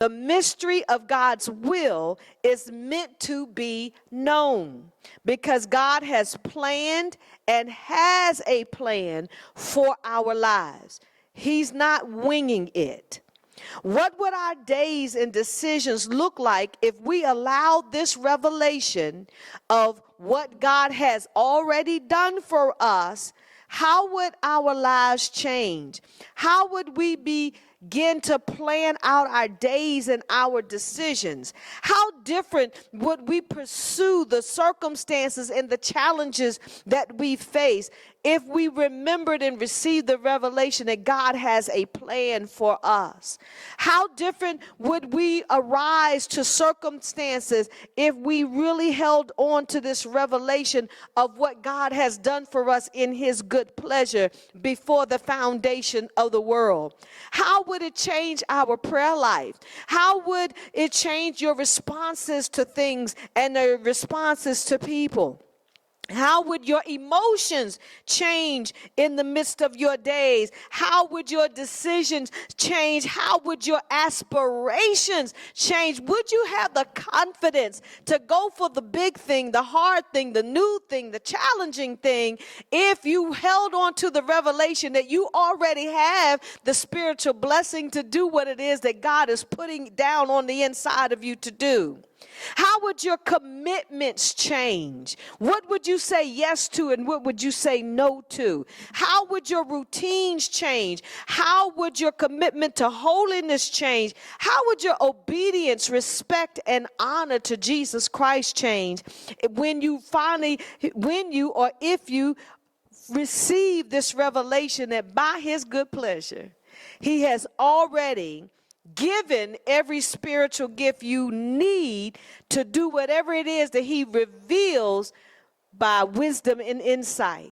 The mystery of God's will is meant to be known because God has planned and has a plan for our lives. He's not winging it. What would our days and decisions look like if we allowed this revelation of what God has already done for us? How would our lives change? How would we begin to plan out our days and our decisions? How different would we pursue the circumstances and the challenges that we face if we remembered and received the revelation that God has a plan for us? How different would we arise to circumstances if we really held on to this revelation of what God has done for us in his good pleasure before the foundation of the world? How would it change our prayer life? How would it change your responses to things and the responses to people? How would your emotions change in the midst of your days? How would your decisions change? How would your aspirations change? Would you have the confidence to go for the big thing, the hard thing, the new thing, the challenging thing, if you held on to the revelation that you already have the spiritual blessing to do what it is that God is putting down on the inside of you to do? How would your commitments change? What would you say yes to and what would you say no to? How would your routines change? How would your commitment to holiness change? How would your obedience, respect, and honor to Jesus Christ change when you or if you receive this revelation that by his good pleasure, he has already given every spiritual gift you need to do whatever it is that he reveals by wisdom and insight?